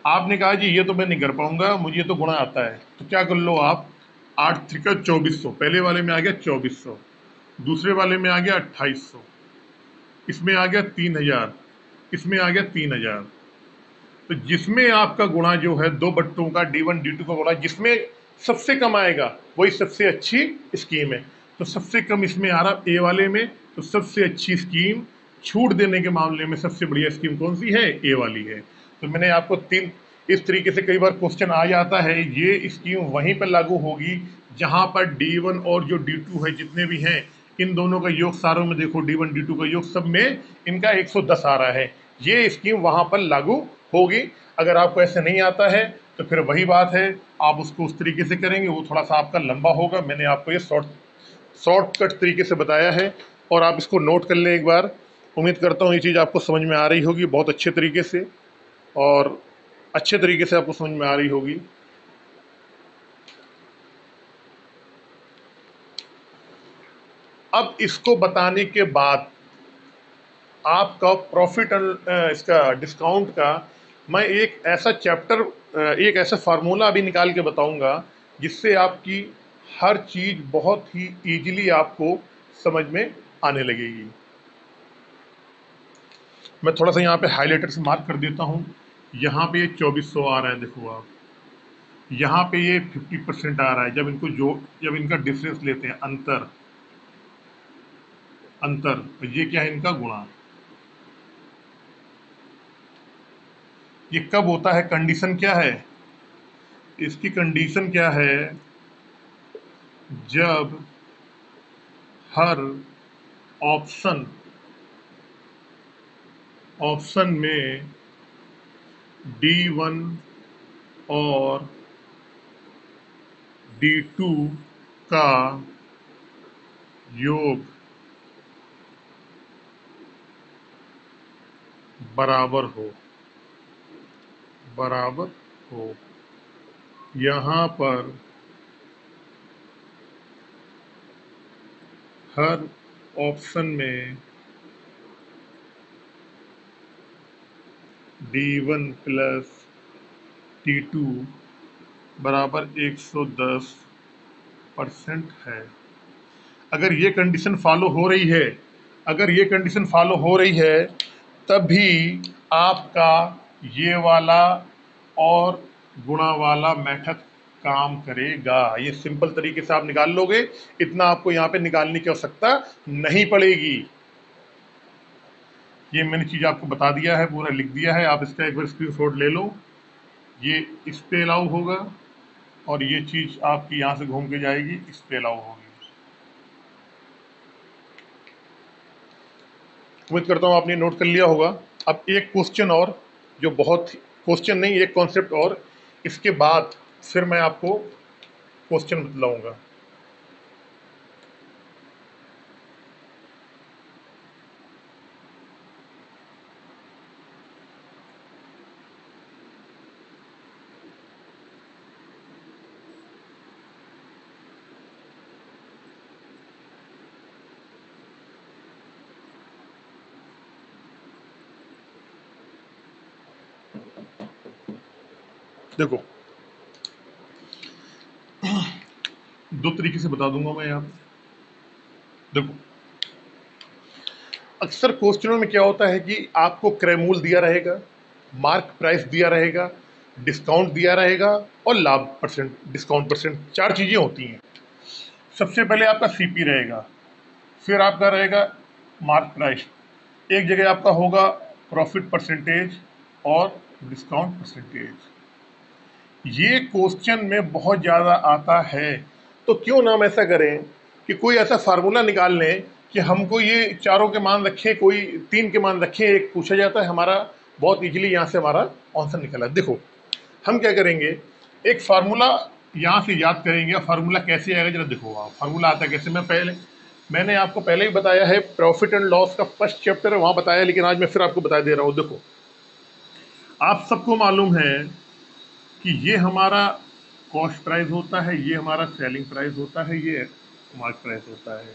S1: आपने कहा जी ये तो मैं नहीं कर पाऊंगा, मुझे तो गुणा आता है, तो क्या कर लो आप, 8 त्रिका 2400, पहले वाले में आ गया 2400, दूसरे वाले में आ गया 2800, इसमें आ गया 3000, इसमें आ गया 3000। तो जिसमें आपका गुणा जो है दो बट्टों का D1 D2 का गुणा जिसमें सबसे कम आएगा वही सबसे अच्छी स्कीम है। तो सबसे कम इसमें आ रहा ए वाले में, तो सबसे अच्छी स्कीम छूट देने के मामले में सबसे बढ़िया स्कीम कौन सी है? ए वाली है। तो मैंने आपको तीन, इस तरीके से कई बार क्वेश्चन आ जाता है, ये स्कीम वहीं पर लागू होगी जहां पर D1 और जो D2 है जितने भी हैं, इन दोनों का योग सारों में देखो, D1 D2 का योग सब में इनका 110 आ रहा है, ये स्कीम वहां पर लागू होगी। अगर आपको ऐसे नहीं आता है तो फिर वही बात है, आप उसको उस तरीके से करेंगे, वो थोड़ा सा आपका लंबा होगा। मैंने आपको ये शॉर्टकट तरीके से बताया है, और आप इसको नोट कर लें एक बार। उम्मीद करता हूँ ये चीज़ आपको समझ में आ रही होगी बहुत अच्छे तरीके से, और अच्छे तरीके से आपको समझ में आ रही होगी। अब इसको बताने के बाद आपका प्रॉफिट इसका डिस्काउंट का मैं एक ऐसा चैप्टर, एक ऐसा फार्मूला अभी निकाल के बताऊंगा जिससे आपकी हर चीज़ बहुत ही इजीली आपको समझ में आने लगेगी। मैं थोड़ा सा यहाँ पे हाइलाइटर से मार्क कर देता हूँ। यहाँ पे ये 2400 आ रहा है, देखो आप, यहाँ पे ये 50% आ रहा है। जब इनको जो, जब इनका डिफरेंस लेते हैं, अंतर, अंतर, तो ये क्या है? इनका गुणा। ये कब होता है? कंडीशन क्या है इसकी? कंडीशन क्या है? जब हर ऑप्शन में D1 और D2 का योग बराबर हो। यहाँ पर हर ऑप्शन में D1 प्लस D2 बराबर 110% है। अगर ये कंडीशन फॉलो हो रही है, तभी आपका ये वाला और गुणा वाला मेथड काम करेगा। ये सिंपल तरीके से आप निकाल लोगे, इतना आपको यहाँ पे निकालने की आवश्यकता नहीं पड़ेगी। ये मैंने चीज आपको बता दिया है, पूरा लिख दिया है, आप इसका एक बार स्क्रीनशॉट ले लो। ये इस पे अलाउ होगा और ये चीज आपकी यहाँ से घूम के जाएगी, इस पे अलाउ होगी। उम्मीद करता हूँ आपने नोट कर लिया होगा। अब एक क्वेश्चन और, जो बहुत क्वेश्चन नहीं, एक कॉन्सेप्ट और, इसके बाद फिर मैं आपको क्वेश्चन बतलाऊंगा। देखो, दो तरीके से बता दूंगा मैं यहाँ। देखो, अक्सर क्वेश्चनों में क्या होता है कि आपको क्रय मूल्य दिया रहेगा, मार्क प्राइस दिया रहेगा, डिस्काउंट दिया रहेगा और लाभ परसेंट, डिस्काउंट परसेंट, चार चीजें होती हैं। सबसे पहले आपका सीपी रहेगा, फिर आपका रहेगा मार्क प्राइस, एक जगह आपका होगा प्रॉफिट परसेंटेज और डिस्काउंट परसेंटेज। ये क्वेश्चन में बहुत ज़्यादा आता है, तो क्यों ना हम ऐसा करें कि कोई ऐसा फार्मूला निकाल लें कि हमको ये चारों के मान रखें, कोई तीन के मान रखें, एक पूछा जाता है, हमारा बहुत इजीली यहाँ से हमारा आंसर निकला। देखो, हम क्या करेंगे, एक फार्मूला यहाँ से याद करेंगे। फार्मूला कैसे आएगा जरा देखो आप, फार्मूला आता है कैसे। मैंने आपको पहले ही बताया है, प्रॉफिट एंड लॉस का फर्स्ट चैप्टर है, वहाँ बताया, लेकिन आज मैं फिर आपको बता दे रहा हूँ। देखो, आप सबको मालूम है कि ये हमारा कॉस्ट प्राइस होता है, ये हमारा सेलिंग प्राइस होता है, ये मार्क प्राइस होता है।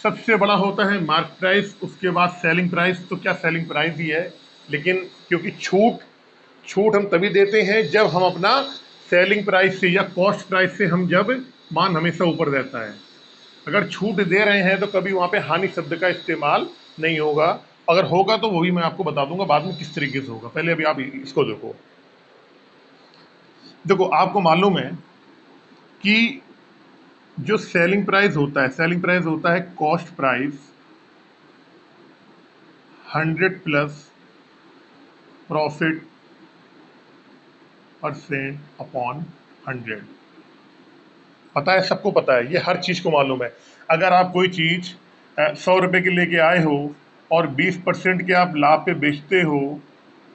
S1: सबसे बड़ा होता है मार्क प्राइस, उसके बाद सेलिंग प्राइस। तो क्या सेलिंग प्राइस ही है, लेकिन क्योंकि छूट हम तभी देते हैं जब हम अपना सेलिंग प्राइस से या कॉस्ट प्राइस से हम जब मान हमेशा ऊपर रहता है। अगर छूट दे रहे हैं तो कभी वहाँ पे हानि शब्द का इस्तेमाल नहीं होगा। अगर होगा तो वो भी मैं आपको बता दूंगा बाद में किस तरीके से होगा। पहले अभी आप इसको देखो। देखो, आपको मालूम है कि जो सेलिंग प्राइस होता है cost price 100 plus profit percent upon 100। पता है, सबको पता है, ये हर चीज को मालूम है। अगर आप कोई चीज 100 रुपए के लेके आए हो और 20% के आप लाभ पे बेचते हो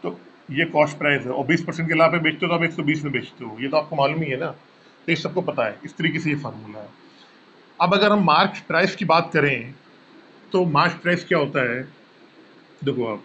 S1: तो ये कॉस्ट प्राइस है, और 20% के लाभ पे बेचते हो तो आप 120 में बेचते हो। ये तो आपको मालूम ही है ना, तो ये सबको पता है। इस तरीके से ये फार्मूला है। अब अगर हम मार्क प्राइस की बात करें तो मार्क प्राइस क्या होता है, देखो आप,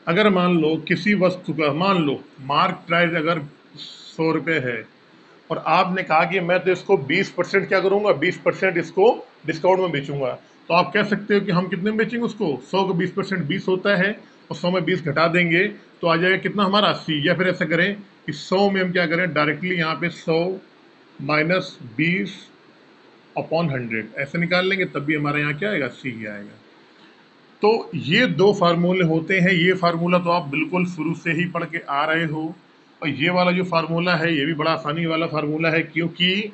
S1: अगर मान लो किसी वस्तु का, मान लो मार्क प्राइस अगर 100 रुपये है और आपने कहा कि मैं तो इसको 20% क्या करूंगा, 20% इसको डिस्काउंट में बेचूंगा, तो आप कह सकते हो कि हम कितने में बेचेंगे उसको। 100 का 20% 20 होता है, और 100 में 20 घटा देंगे तो आ जाएगा कितना हमारा 80। या फिर ऐसा करें कि 100 में हम क्या करें, डायरेक्टली यहाँ पे 100 माइनस 20 अपॉन 100 ऐसे निकाल लेंगे, तब भी हमारे यहाँ क्या आएगा, 80 ही आएगा। तो ये दो फार्मूले होते हैं। ये फार्मूला तो आप बिल्कुल शुरू से ही पढ़ के आ रहे हो, और ये वाला जो फार्मूला है ये भी बड़ा आसानी वाला फार्मूला है, क्योंकि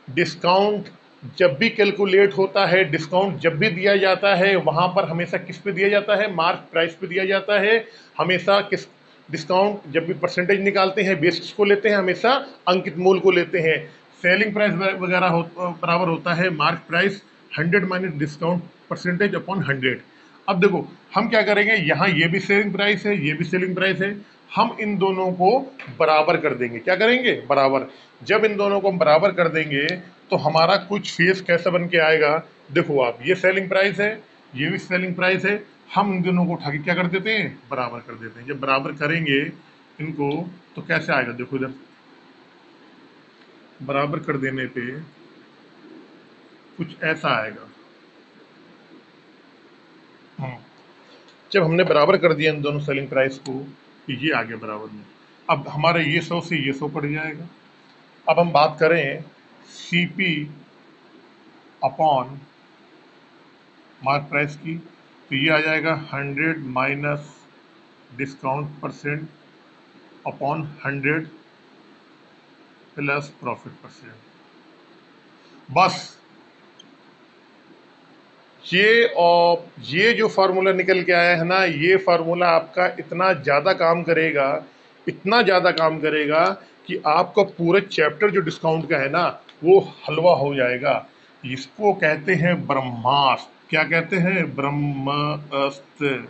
S1: डिस्काउंट जब भी कैलकुलेट होता है, डिस्काउंट जब भी दिया जाता है, वहां पर हमेशा किस पे दिया जाता है? मार्क प्राइस पे दिया जाता है। हमेशा किस डिस्काउंट जब भी परसेंटेज निकालते हैं, बेसिस को लेते हैं, हमेशा अंकित मूल्य को लेते हैं। सेलिंग प्राइस वगैरह बराबर होता है mark price 100 minus discount percentage upon 100। अब देखो हम क्या करेंगे, यहाँ ये भी सेलिंग प्राइस है, ये भी सेलिंग प्राइस है, हम इन दोनों को बराबर कर देंगे। क्या करेंगे? बराबर। जब इन दोनों को हम बराबर कर देंगे तो हमारा कुछ फेस कैसा बन के आएगा? देखो आप, ये सेलिंग प्राइस है, ये भी सेलिंग प्राइस है, हम इन दोनों को उठा के क्या कर देते हैं? बराबर कर देते हैं। जब बराबर करेंगे इनको तो कैसे आएगा? देखो इधर बराबर कर देने पे कुछ ऐसा आएगा। जब हमने बराबर कर दिया इन दोनों सेलिंग प्राइस को, तो ये आ गया बराबर में। अब हमारे ये 100 से ये 100 पड़ जाएगा। अब हम बात करें सीपी अपॉन मार्क प्राइस की, तो ये आ जाएगा 100 minus discount percent upon 100 plus profit percent. बस ये जो फार्मूला निकल के आया है ना, ये फार्मूला आपका इतना ज़्यादा काम करेगा, इतना ज़्यादा काम करेगा कि आपका पूरा चैप्टर जो डिस्काउंट का है ना, वो हलवा हो जाएगा। इसको कहते हैं ब्रह्मास्त्र। क्या कहते हैं? ब्रह्मास्त्र।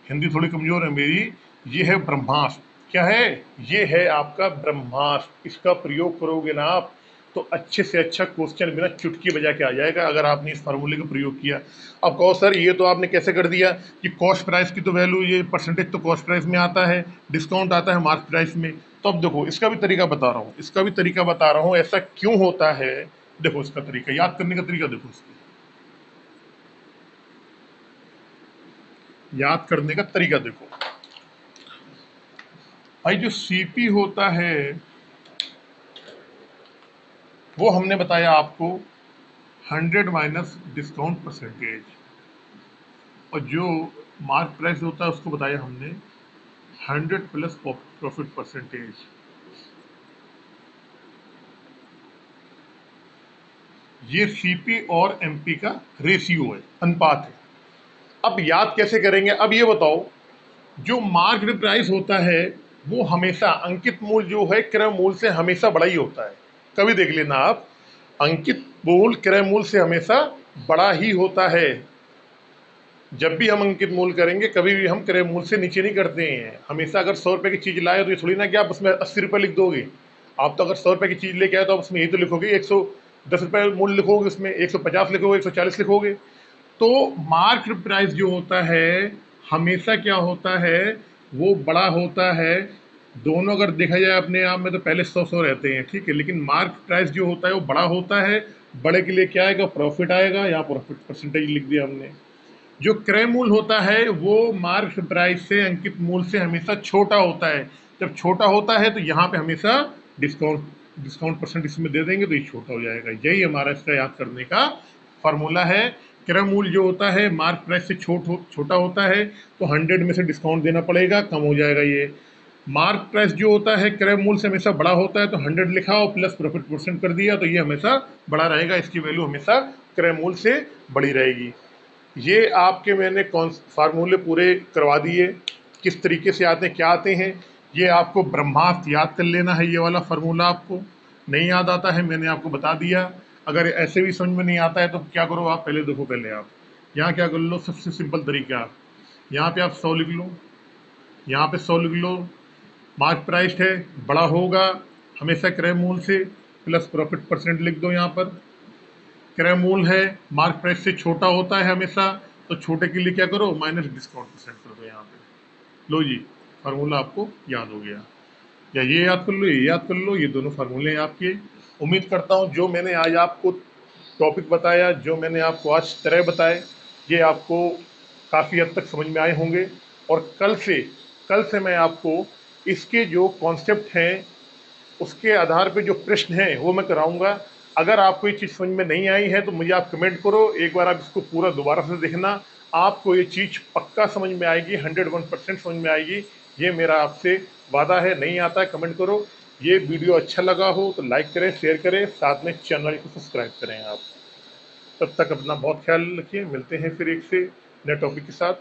S1: हिंदी थोड़ी कमजोर है मेरी। ये है ब्रह्मास्त्र। क्या है? ये है आपका ब्रह्मास्त्र। इसका प्रयोग करोगे ना आप, तो अच्छे से अच्छा क्वेश्चन बिना चुटकी बजा के आ जाएगा, अगर आपने इस फार्मूले का प्रयोग किया। अब कहो सर ये तो आपने कैसे कर दिया कि कॉस्ट प्राइस की तो वैल्यू, ये परसेंटेज तो कॉस्ट प्राइस में आता है, डिस्काउंट आता है मार्क प्राइस में। तो अब देखो इसका भी तरीका बता रहा हूँ, इसका भी तरीका बता रहा हूँ, ऐसा क्यों होता है। देखो इसका तरीका, याद करने का तरीका देखो, इसका याद करने का तरीका देखो। भाई जो सीपी होता है वो हमने बताया आपको 100 माइनस डिस्काउंट परसेंटेज, और जो मार्क प्राइस होता है उसको बताया हमने 100 प्लस प्रॉफिट परसेंटेज। ये सीपी और एमपी का रेशियो है, अनुपात है। अब याद कैसे करेंगे? अब ये बताओ, जो मार्केट प्राइस होता है वो हमेशा अंकित मूल्य जो है क्रय मूल्य से हमेशा बड़ा ही होता है। कभी देख लेना आप, अंकित मूल्य क्रय मूल्य से हमेशा बड़ा ही होता है। जब भी हम अंकित मूल्य करेंगे कभी भी हम क्रय मूल्य से नीचे नहीं करते हैं। हमेशा अगर 100 रुपए की चीज लाए तो ये थोड़ी ना कि आप उसमें 80 रुपए लिख दोगे। आप तो अगर 100 रुपए की चीज लेके आए तो आप उसमें यही तो लिखोगे, 110 रुपए मूल्य लिखोगे, उसमें 150 लिखोगे, 140 लिखोगे। तो मार्केट प्राइस जो होता है हमेशा क्या होता है? वो बड़ा होता है। दोनों अगर देखा जाए अपने आप में तो पहले 100 रहते हैं, ठीक है, लेकिन मार्केट प्राइस जो होता है वो बड़ा होता है। बड़े के लिए क्या आएगा? प्रॉफिट आएगा। यहाँ प्रॉफिट परसेंटेज लिख दिया हमने। जो क्रय मूल्य होता है वो मार्केट प्राइस से अंकित मूल्य से हमेशा छोटा होता है। जब छोटा होता है तो यहाँ पे हमेशा डिस्काउंट डिस्काउंट परसेंट इसमें दे देंगे तो ये छोटा हो जाएगा। यही हमारा इसका याद करने का फॉर्मूला है। क्रय मूल्य जो होता है मार्केट प्राइस से छोटा होता है, तो 100 में से डिस्काउंट देना पड़ेगा, कम हो जाएगा ये। मार्क प्राइस जो होता है क्रय मूल्य से हमेशा बड़ा होता है, तो 100 लिखा और प्लस प्रॉफिट परसेंट कर दिया, तो ये हमेशा बड़ा रहेगा। इसकी वैल्यू हमेशा क्रय मूल्य से बड़ी रहेगी। ये आपके मैंने कौन फार्मूले पूरे करवा दिए, किस तरीके से आते हैं, क्या आते हैं। ये आपको ब्रह्मास्त्र याद कर लेना है। ये वाला फार्मूला आपको नहीं याद आता है, मैंने आपको बता दिया। अगर ऐसे भी समझ में नहीं आता है तो क्या करो आप, पहले देखो, पहले आप यहाँ क्या कर लो, सबसे सिंपल तरीका, यहाँ पे आप 100 लिख लो, यहाँ पे 100 लिख लो। मार्क प्राइस है, बड़ा होगा हमेशा क्रय मूल्य से, प्लस प्रॉफिट परसेंट लिख दो। यहाँ पर क्रय मूल्य है मार्क प्राइस से छोटा होता है हमेशा, तो छोटे के लिए क्या करो? माइनस डिस्काउंट परसेंट कर दो यहाँ पे। लो जी, फार्मूला आपको याद हो गया। या ये याद कर लो, ये याद कर लो, ये दोनों फार्मूले हैं आपके। उम्मीद करता हूँ जो मैंने आज आपको टॉपिक बताया, जो मैंने आपको आज तरह बताए, ये आपको काफ़ी हद तक समझ में आए होंगे। और कल से मैं आपको इसके जो कॉन्सेप्ट हैं उसके आधार पे जो प्रश्न हैं वो मैं कराऊंगा। अगर आपको ये चीज़ समझ में नहीं आई है तो मुझे आप कमेंट करो, एक बार आप इसको पूरा दोबारा से देखना। आपको ये चीज़ पक्का समझ में आएगी, 101% समझ में आएगी, ये मेरा आपसे वादा है। नहीं आता है कमेंट करो। ये वीडियो अच्छा लगा हो तो लाइक करें, शेयर करें, साथ में चैनल को सब्सक्राइब करें आप। तब तक अपना बहुत ख्याल रखिए, मिलते हैं फिर एक से नए टॉपिक के साथ।